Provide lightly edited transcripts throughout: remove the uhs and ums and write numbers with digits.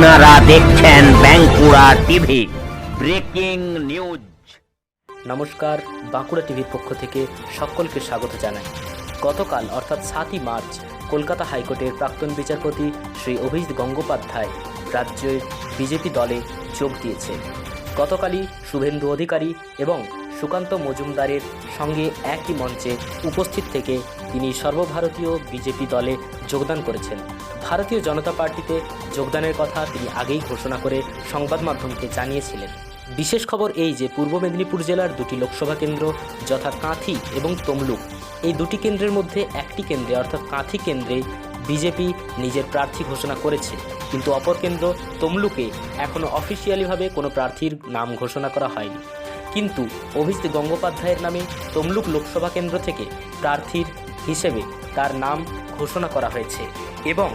আপনারা দেখছেন Bankura TV breaking news. নমস্কার, বাঁকুড়া টিভির পক্ষ থেকে সকলকে স্বাগত জানাই। গতকাল অর্থাৎ 7ই মার্চ কলকাতা হাইকোর্টের প্রাক্তন বিচারপতি শ্রী অভিজিৎ গঙ্গোপাধ্যায় রাজ্যের বিজেপি দলে যোগ দিয়েছেন। গতকালই শুভেন্দু অধিকারী এবং সুকান্ত মজুমদারের সঙ্গে একই মঞ্চে উপস্থিত থেকে তিনি সর্বভারতীয় বিজেপি দলে যোগদান করেছেন। ভারতীয় জনতা পার্টিতে যোগদানের কথা তিনি আগেই ঘোষণা করে সংবাদ মাধ্যমকে জানিয়েছিলেন। বিশেষ খবর এই যে পূর্ব মেদিনীপুর জেলার দুটি লোকসভা কেন্দ্র যথা কাঁথি এবং তমলুক, এই দুটি কেন্দ্রের মধ্যে একটি কেন্দ্রে অর্থাৎ কাঁথি কেন্দ্রে বিজেপি নিজের প্রার্থী ঘোষণা করেছে, কিন্তু অপর কেন্দ্র তমলুকে এখনও অফিসিয়ালিভাবে কোনো প্রার্থীর নাম ঘোষণা করা হয়নি। কিন্তু অভিজিৎ গঙ্গোপাধ্যায়ের নামে তমলুক লোকসভা কেন্দ্র থেকে প্রার্থীর হিসেবে তার নাম ঘোষণা করা হয়েছে এবং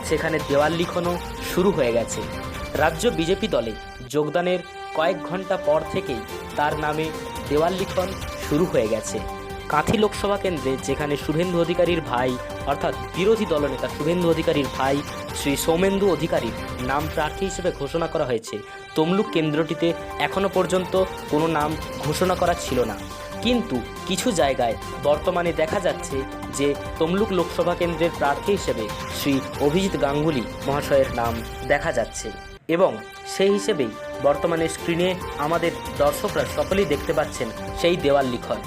সেখানে দেওয়াল লিখনও শুরু হয়ে গেছে। রাজ্য বিজেপি দলে যোগদানের কয়েক ঘন্টা পর থেকেই তার নামে দেওয়াল লিখন শুরু হয়ে গেছে। কাঁথি লোকসভা কেন্দ্রে যেখানে শুভেন্দু অধিকারীর ভাই অর্থাৎ বিরোধী দলনেতা শুভেন্দু অধিকারীর ভাই শ্রী সৌমেন্দু অধিকারীর নাম প্রার্থী হিসেবে ঘোষণা করা হয়েছে, তমলুক কেন্দ্রটিতে এখনও পর্যন্ত কোনো নাম ঘোষণা করা ছিল না। কিন্তু কিছু জায়গায় বর্তমানে দেখা যাচ্ছে যে তমলুক লোকসভা কেন্দ্রের প্রার্থী হিসেবে শ্রী অভিজিৎ গাঙ্গুলি মহাশয়ের নাম দেখা যাচ্ছে এবং সেই হিসেবেই বর্তমানে স্ক্রিনে আমাদের দর্শকরা সকলেই দেখতে পাচ্ছেন সেই দেওয়াল লিখন,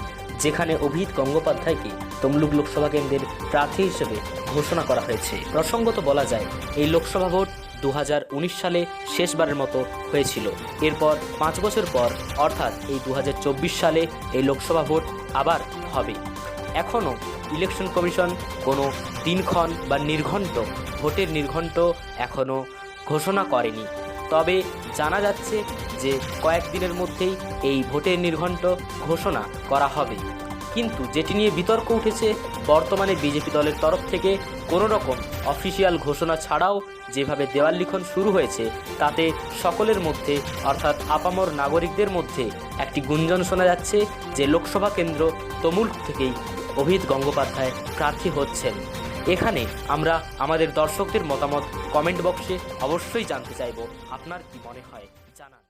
যেখানে অভিজিৎ গঙ্গোপাধ্যায়কে তমলুক লোকসভা কেন্দ্রের প্রার্থী হিসেবে ঘোষণা করা হয়েছে। প্রসঙ্গত বলা যায়, এই লোকসভা ভোট 2019 সালে শেষবারের মতো হয়েছিল। এরপর 5 বছর পর অর্থাৎ এই 2024 সালে এই লোকসভা ভোট আবার হবে। এখনও ইলেকশন কমিশন কোনো দিনক্ষণ বা নির্ঘণ্ট ভোটের নির্ঘণ্ট এখনও ঘোষণা করেনি, তবে জানা যাচ্ছে যে কয়েকদিনের মধ্যেই এই ভোটের নির্ঘণ্ট ঘোষণা করা হবে। কিন্তু যেটি নিয়ে বিতর্ক উঠেছে, বর্তমানে বিজেপি দলের তরফ থেকে কোনো রকম অফিসিয়াল ঘোষণা ছাড়াও যেভাবে দেওয়াল লিখন শুরু হয়েছে, তাতে সকলের মধ্যে অর্থাৎ আপামর নাগরিকদের মধ্যে একটি গুঞ্জন শোনা যাচ্ছে যে লোকসভা কেন্দ্র তমলুক থেকেই অভিজিৎ গঙ্গোপাধ্যায় প্রার্থী হচ্ছেন। এখানে আমরা আমাদের দর্শকদের মতামত কমেন্ট বক্সে অবশ্যই জানতে চাইব। আপনার কি মনে হয় জানান।